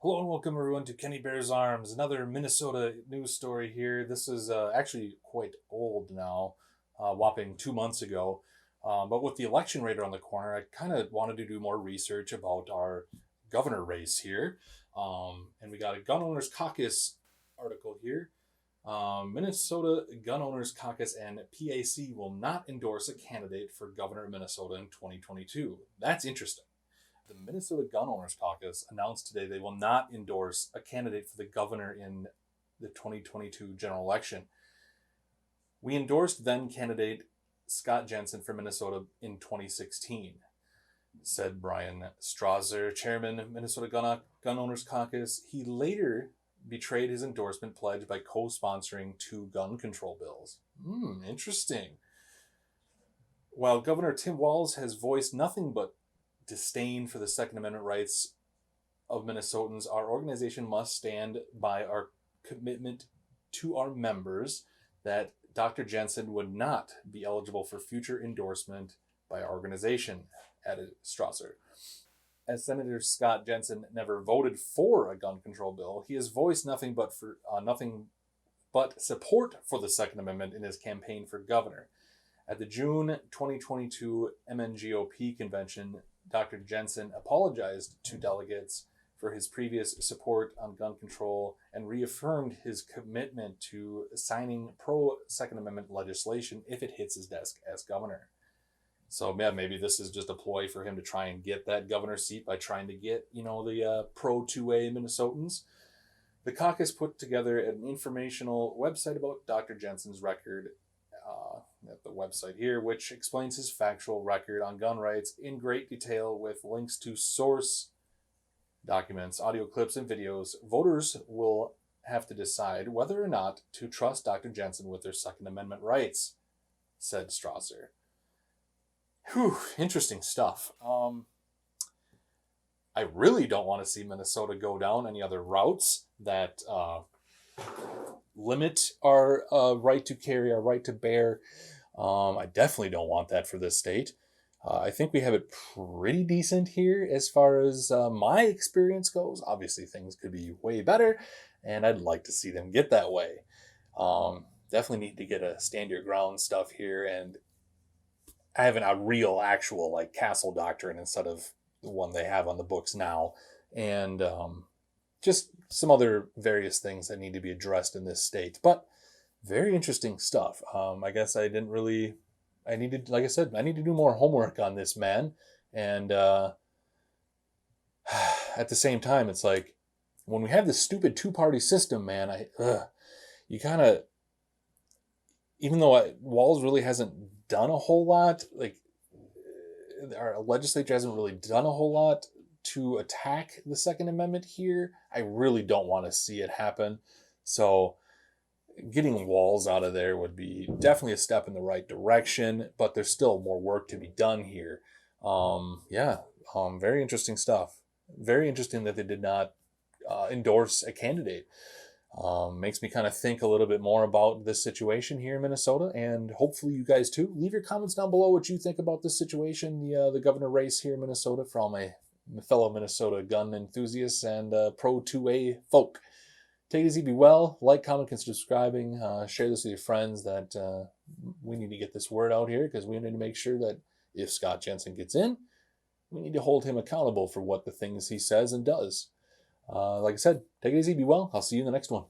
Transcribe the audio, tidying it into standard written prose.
Hello and welcome everyone to Kenny Bear's Arms, another Minnesota news story here. This is actually quite old now, whopping 2 months ago. But with the election right around the corner, I kind of wanted to do more research about our governor race here. And we got a Gunowners Caucus article here. Minnesota Gun Owners Caucus and PAC will not endorse a candidate for governor of Minnesota in 2022. That's interesting. The Minnesota Gun Owners Caucus announced today they will not endorse a candidate for the governor in the 2022 general election. We endorsed then candidate Scott Jensen for Minnesota in 2016, said Brian Strasser, chairman of Minnesota Gun Owners Caucus. He later betrayed his endorsement pledge by co-sponsoring 2 gun control bills. Interesting. While Governor Tim Walz has voiced nothing but disdain for the Second Amendment rights of Minnesotans, our organization must stand by our commitment to our members that Dr. Jensen would not be eligible for future endorsement by our organization, added Strasser. As Senator Scott Jensen never voted for a gun control bill, he has voiced nothing but support for the Second Amendment in his campaign for governor. At the June 2022 MNGOP convention, Dr. Jensen apologized to delegates for his previous support on gun control and reaffirmed his commitment to signing pro-Second Amendment legislation if it hits his desk as governor. So yeah, maybe this is just a ploy for him to try and get that governor seat by trying to get, the pro-2A Minnesotans. The caucus put together an informational website about Dr. Jensen's record at the website here, which explains his factual record on gun rights in great detail with links to source documents, audio clips, and videos. Voters will have to decide whether or not to trust Dr. Jensen with their Second Amendment rights, said Strasser. Whew, interesting stuff. I really don't want to see Minnesota go down any other routes that limit our right to carry, our right to bear. I definitely don't want that for this state. I think we have it pretty decent here as far as my experience goes. Obviously, things could be way better, and I'd like to see them get that way. Definitely need to get a stand your ground stuff here, and having a real, actual like castle doctrine instead of the one they have on the books now, and just some other various things that need to be addressed in this state. But very interesting stuff. I guess I didn't really. I needed, like I said, I need to do more homework on this man, and at the same time, it's like when we have this stupid 2-party system, man. You kind of, even though Walz really hasn't done a whole lot, like our legislature hasn't really done a whole lot to attack the Second Amendment here. I really don't want to see it happen. So getting Walz out of there would be definitely a step in the right direction, but there's still more work to be done here. Very interesting stuff. Very interesting that they did not endorse a candidate. Makes me kind of think a little bit more about this situation here in Minnesota, and hopefully you guys too. Leave your comments down below what you think about this situation, the governor race here in Minnesota, for all my fellow Minnesota gun enthusiasts and pro 2A folk. Take it easy, be well, like, comment, consider subscribing, share this with your friends that we need to get this word out here, because we need to make sure that if Scott Jensen gets in, we need to hold him accountable for what the things he says and does. Like I said, take it easy, be well. I'll see you in the next one.